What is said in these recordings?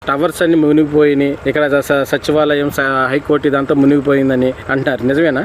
Towers అన్ని మునిగిపోయినాయి, ఇక్కడ సచివాలయం, హైకోర్టు ఇదంతా మునిగిపోయిందని అంటారు, నిజమేనా?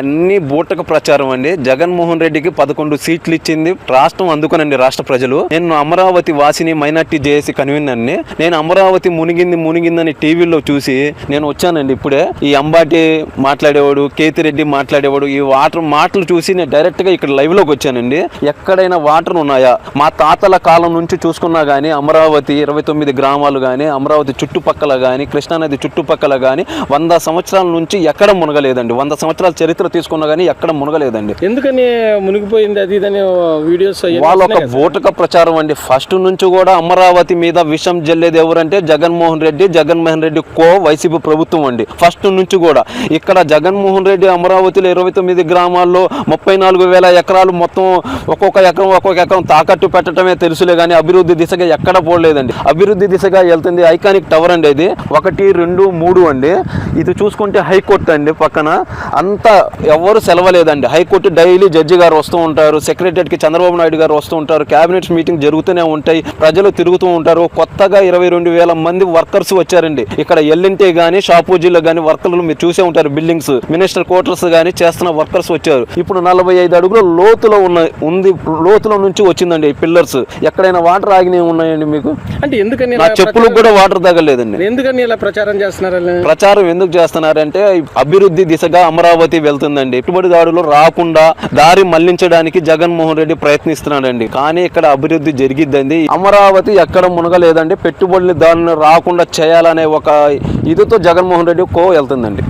అన్ని బూటక ప్రచారం అండి. జగన్మోహన్ రెడ్డికి 11 సీట్లు ఇచ్చింది రాష్ట్రం అందుకునండి రాష్ట్ర ప్రజలు. నేను అమరావతి వాసిని మైనార్టీ జేఏసీ కన్వీనర్ని. నేను అమరావతి మునిగిందని టీవీలో చూసి నేను వచ్చానండి. ఇప్పుడే ఈ అంబాటి మాట్లాడేవాడు, కేతిరెడ్డి మాట్లాడేవాడు, ఈ వాటర్ మాటలు చూసి నేను డైరెక్ట్ గా ఇక్కడ లైవ్ లోకి వచ్చానండి. ఎక్కడైనా వాటర్ ఉన్నాయా? మా తాతల కాలం నుంచి చూసుకున్నా గానీ అమరావతి 29 గ్రామాలు గానీ, అమరావతి చుట్టుపక్కల గానీ, కృష్ణానది చుట్టుపక్కల గానీ 100 సంవత్సరాల నుంచి ఎక్కడ మునగలేదండి. 100 సంవత్సరాల చరిత్ర తీసుకున్నా గానీ ఎక్కడ మునగలేదండి. ఎందుకని మునిగిపోయింది అది ఇదని వీడియోస్ వాళ్ళ ఒక బూటక ప్రచారం అండి. ఫస్ట్ నుంచి కూడా అమరావతి మీద విషం జల్లేది ఎవరంటే జగన్మోహన్ రెడ్డి కో వైసీపీ ప్రభుత్వం అండి. ఫస్ట్ నుంచి కూడా ఇక్కడ జగన్మోహన్ రెడ్డి అమరావతిలో 29 గ్రామాల్లో 34,000 ఎకరాలు మొత్తం ఒక్కొక్క ఎకరం తాకట్టు పెట్టడమే తెలుసులే కానీ అభివృద్ధి దిశగా ఎక్కడ పోలేదండి. అభివృద్ధి దిశగా వెళ్తుంది ఐకానిక్ టవర్ అండి. ఇది 1, 2, 3 అండి. ఇది చూసుకుంటే హైకోర్టు అండి పక్కన. అంతా ఎవరు సెలవలేదండి. హైకోర్టు డైలీ జడ్జి గారు వస్తూ ఉంటారు, సెక్రటరీకి చంద్రబాబు నాయుడు గారు వస్తూ ఉంటారు, క్యాబినెట్ మీటింగ్ జరుగుతూనే ఉంటాయి, ప్రజలు తిరుగుతూ ఉంటారు. కొత్తగా 22,000 మంది వర్కర్స్ వచ్చారండి. ఇక్కడ ఎల్ఎన్టీ కానీ, షాపూజీలో కానీ వర్కర్లు మీరు చూసే ఉంటారు. బిల్డింగ్స్, మినిస్టర్ క్వార్టర్స్ కానీ చేస్తున్న వర్కర్స్ వచ్చారు. ఇప్పుడు 45 అడుగుల లోతులో నుంచి వచ్చిందండి ఈ పిల్లర్స్. ఎక్కడైనా వాటర్ ఆగినవి ఉన్నాయండి మీకు? అంటే ఎందుకని నా చెప్పులకు కూడా వాటర్ తగలేదండి. ఎందుకని ఇలా ప్రచారం చేస్తున్నారు? ప్రచారం ఎందుకు చేస్తున్నారంటే అభివృద్ధి దిశగా అమరావతి వెళ్తుందండి. పెట్టుబడిదారులు రాకుండా దారి మళ్లించడానికి జగన్మోహన్ రెడ్డి ప్రయత్నిస్తున్నాడండి. కానీ ఇక్కడ అభివృద్ధి జరిగిద్దండి. అమరావతి ఎక్కడ మునగలేదండి. పెట్టుబడులు దారులు రాకుండా చేయాలనే ఒక ఇదితో జగన్మోహన్ రెడ్డి వెళ్తుందండి.